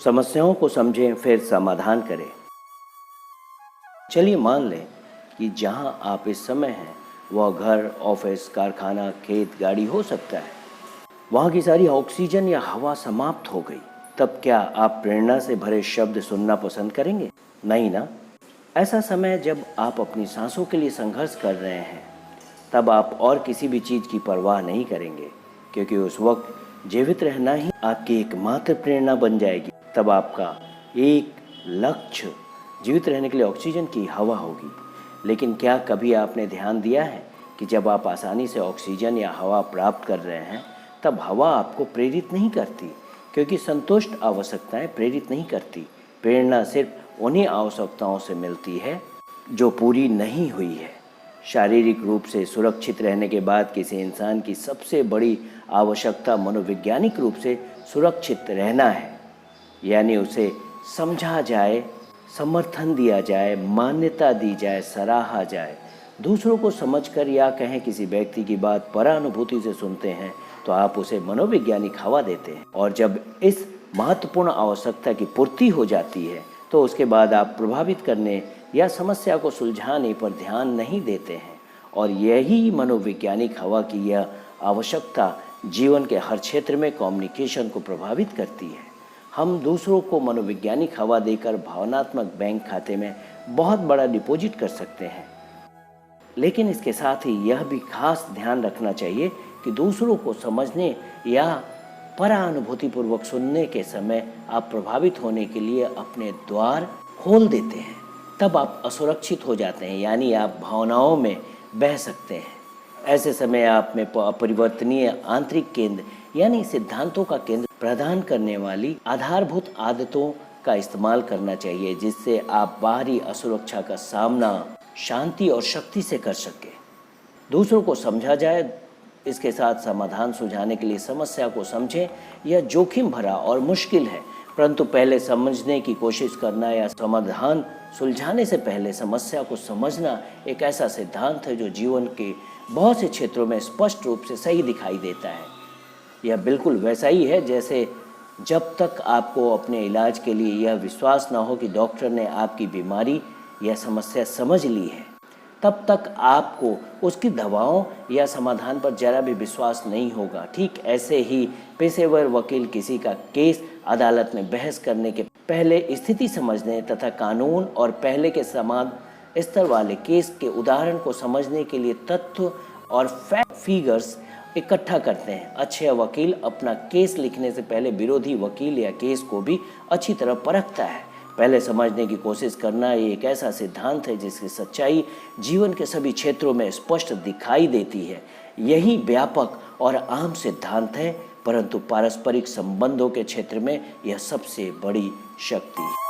समस्याओं को समझें फिर समाधान करें। चलिए मान लें कि जहां आप इस समय हैं वह घर, ऑफिस, कारखाना, खेत, गाड़ी हो सकता है। वहां की सारी ऑक्सीजन या हवा समाप्त हो गई। तब क्या आप प्रेरणा से भरे शब्द सुनना पसंद करेंगे? नहीं ना। ऐसा समय जब आप अपनी सांसों के लिए संघर्ष कर रहे हैं, तब आप और किसी भी चीज़ की परवाह नहीं करेंगे, क्योंकि उस वक्त जीवित रहना ही आपकी एकमात्र प्रेरणा बन जाएगी। तब आपका एक लक्ष्य जीवित रहने के लिए ऑक्सीजन की हवा होगी। लेकिन क्या कभी आपने ध्यान दिया है कि जब आप आसानी से ऑक्सीजन या हवा प्राप्त कर रहे हैं, तब हवा आपको प्रेरित नहीं करती, क्योंकि संतुष्ट आवश्यकताएं प्रेरित नहीं करती। प्रेरणा सिर्फ उन्हीं आवश्यकताओं से मिलती है जो पूरी नहीं हुई है। शारीरिक रूप से सुरक्षित रहने के बाद किसी इंसान की सबसे बड़ी आवश्यकता मनोवैज्ञानिक रूप से सुरक्षित रहना है, यानी उसे समझा जाए, समर्थन दिया जाए, मान्यता दी जाए, सराहा जाए। दूसरों को समझकर या कहें किसी व्यक्ति की बात परानुभूति से सुनते हैं तो आप उसे मनोवैज्ञानिक हवा देते हैं। और जब इस महत्वपूर्ण आवश्यकता की पूर्ति हो जाती है तो उसके बाद आप प्रभावित करने या समस्या को सुलझाने पर ध्यान नहीं देते हैं। और यही मनोवैज्ञानिक हवा की यह आवश्यकता जीवन के हर क्षेत्र में कम्युनिकेशन को प्रभावित करती है। हम दूसरों को मनोवैज्ञानिक हवा देकर भावनात्मक बैंक खाते में बहुत बड़ा डिपॉजिट कर सकते हैं। लेकिन इसके साथ ही यह भी खास ध्यान रखना चाहिए कि दूसरों को समझने या परानुभूतिपूर्वक सुनने के समय आप प्रभावित होने के लिए अपने द्वार खोल देते हैं। तब आप असुरक्षित हो जाते हैं, यानी आप भावनाओं में बह सकते हैं। ऐसे समय आप में अपरिवर्तनीय आंतरिक केंद्र यानी सिद्धांतों का केंद्र प्रदान करने वाली आधारभूत आदतों का इस्तेमाल करना चाहिए, जिससे आप बाहरी असुरक्षा का सामना शांति और शक्ति से कर सके। दूसरों को समझा जाए, इसके साथ समाधान सुझाने के लिए समस्या को समझें। यह जोखिम भरा और मुश्किल है, परंतु पहले समझने की कोशिश करना या समाधान सुलझाने से पहले समस्या को समझना एक ऐसा सिद्धांत है जो जीवन के बहुत से क्षेत्रों में स्पष्ट रूप से सही दिखाई देता है। यह बिल्कुल वैसा ही है जैसे जब तक आपको अपने इलाज के लिए यह विश्वास न हो कि डॉक्टर ने आपकी बीमारी या समस्या समझ ली है, तब तक आपको उसकी दवाओं या समाधान पर जरा भी विश्वास नहीं होगा। ठीक ऐसे ही पेशेवर वकील किसी का केस अदालत में बहस करने के पहले स्थिति समझने तथा कानून और पहले के समान स्तर वाले केस के उदाहरण को समझने के लिए तथ्य और फैक्ट फिगर्स इकट्ठा करते हैं। अच्छे वकील अपना केस लिखने से पहले विरोधी वकील या केस को भी अच्छी तरह परखता है। पहले समझने की कोशिश करना ये एक ऐसा सिद्धांत है जिसकी सच्चाई जीवन के सभी क्षेत्रों में स्पष्ट दिखाई देती है। यही व्यापक और आम सिद्धांत है, परंतु पारस्परिक संबंधों के क्षेत्र में यह सबसे बड़ी शक्ति है।